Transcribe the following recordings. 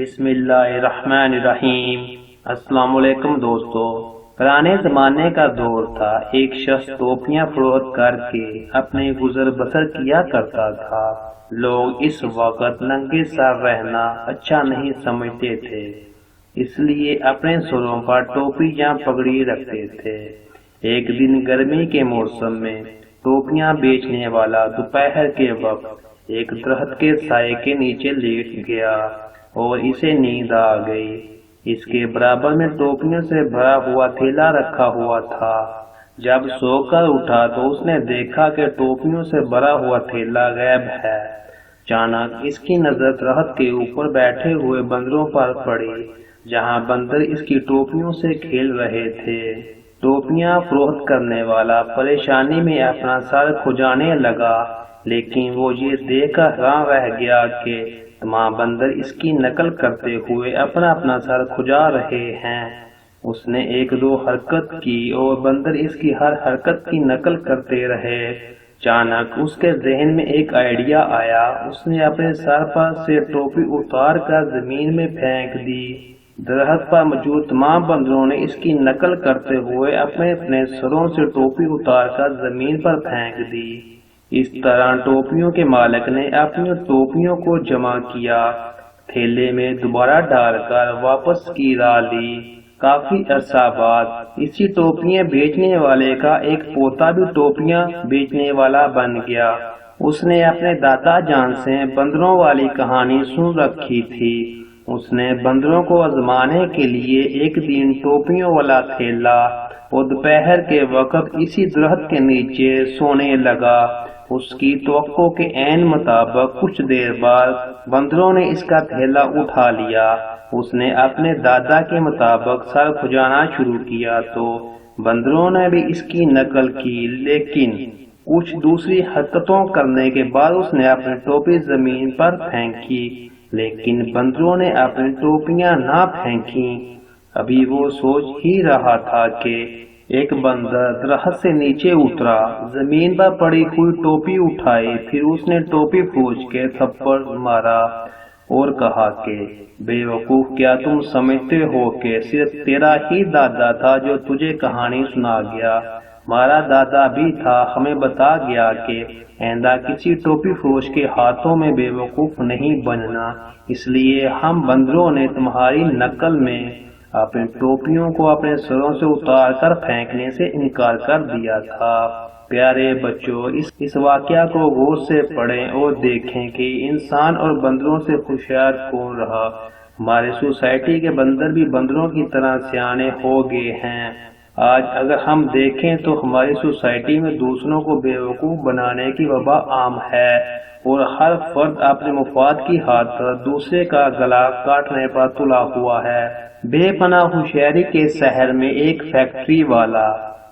بسم اللہ الرحمن الرحیم۔ السلام علیکم دوستو۔ پرانے زمانے کا دور تھا، ایک شخص ٹوپیاں فروخت کر کے اپنے گزر بسر کیا کرتا تھا۔ لوگ اس وقت ننگے سر رہنا اچھا نہیں سمجھتے تھے، اس لیے اپنے سروں پر ٹوپی یا پگڑی رکھتے تھے۔ ایک دن گرمی کے موسم میں ٹوپیاں بیچنے والا دوپہر کے وقت ایک درخت کے سائے کے نیچے لیٹ گیا اور اسے نیند آ گئی۔ اس کے برابر میں ٹوپیوں سے بھرا ہوا تھیلا رکھا ہوا تھا۔ جب سو کر اٹھا تو اس نے دیکھا کہ ٹوپیوں سے بھرا ہوا تھیلا غائب ہے۔ اچانک اس کی نظر درخت کے اوپر بیٹھے ہوئے بندروں پر پڑی، جہاں بندر اس کی ٹوپیوں سے کھیل رہے تھے۔ ٹوپیاں فروخت کرنے والا پریشانی میں اپنا سر کھجانے لگا، لیکن وہ یہ دیکھ کر حیران رہ گیا کہ تمام بندر اس کی نقل کرتے ہوئے اپنا اپنا سر کھجا رہے ہیں۔ اس نے ایک دو حرکت کی اور بندر اس کی ہر حرکت کی نقل کرتے رہے۔ اچانک اس کے ذہن میں ایک آئیڈیا آیا۔ اس نے اپنے سر پر سے ٹوپی اتار کر زمین میں پھینک دی۔ درخت پر موجود تمام بندروں نے اس کی نقل کرتے ہوئے اپنے اپنے سروں سے ٹوپی اتار کر زمین پر پھینک دی۔ اس طرح ٹوپیوں کے مالک نے اپنی ٹوپیوں کو جمع کیا، تھیلے میں دوبارہ ڈال کر واپس کی راہ لی۔ کافی عرصہ بعد اسی ٹوپیاں بیچنے والے کا ایک پوتا بھی ٹوپیاں بیچنے والا بن گیا۔ اس نے اپنے دادا جان سے بندروں والی کہانی سن رکھی تھی۔ اس نے بندروں کو آزمانے کے لیے ایک دن ٹوپیوں والا تھیلا اور دوپہر کے وقت اسی درخت کے نیچے سونے لگا۔ اس کی توقع کے عین مطابق کچھ دیر بعد بندروں نے اس کا تھیلا اٹھا لیا۔ اس نے اپنے دادا کے مطابق سر کھجانا شروع کیا تو بندروں نے بھی اس کی نقل کی، لیکن کچھ دوسری حرکتوں کرنے کے بعد اس نے اپنی ٹوپی زمین پر پھینکی، لیکن بندروں نے اپنی ٹوپیاں نہ پھینکیں۔ ابھی وہ سوچ ہی رہا تھا کہ ایک بندر درخت سے نیچے اترا، زمین پر پڑی ہوئی ٹوپی اٹھائی، پھر اس نے ٹوپی کھوج کے تھپڑ مارا اور کہا کہ بے وقوف، کیا تم سمجھتے ہو کہ صرف تیرا ہی دادا تھا جو تجھے کہانی سنا گیا؟ ہمارا دادا بھی تھا، ہمیں بتا گیا کہ آئندہ کسی ٹوپی فروش کے ہاتھوں میں بے وقوف نہیں بننا، اس لیے ہم بندروں نے تمہاری نقل میں اپنی ٹوپیوں کو اپنے سروں سے اتار کر پھینکنے سے انکار کر دیا تھا۔ پیارے بچوں، اس واقعہ کو غور سے پڑھیں اور دیکھیں کہ انسان اور بندروں سے ہوشیار کون رہا۔ ہمارے سوسائٹی کے بندر بھی بندروں کی طرح سیانے ہو گئے ہیں۔ آج اگر ہم دیکھیں تو ہماری سوسائٹی میں دوسروں کو بے وقوف بنانے کی وبا عام ہے اور ہر فرد اپنے مفاد کی خاطر دوسرے کا گلا کاٹنے پر تلا ہوا ہے۔ بے پناہ ہوشیاری کے شہر میں ایک فیکٹری والا،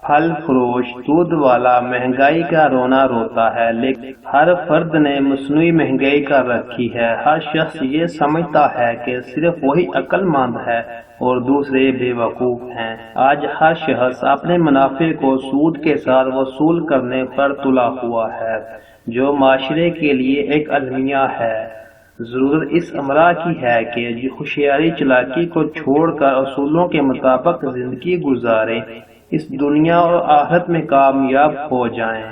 پھل فروش، دودھ والا مہنگائی کا رونا روتا ہے، لیکن ہر فرد نے مصنوعی مہنگائی کر رکھی ہے۔ ہر شخص یہ سمجھتا ہے کہ صرف وہی عقل مند ہے اور دوسرے بے وقوف ہیں۔ آج ہر شخص اپنے منافع کو سود کے ساتھ وصول کرنے پر تلا ہوا ہے، جو معاشرے کے لیے ایک المیہ ہے۔ ضرورت اس امرا کی ہے کہ ہوشیاری چالاکی کو چھوڑ کر اصولوں کے مطابق زندگی گزاریں، اس دنیا اور آخرت میں کامیاب ہو جائیں۔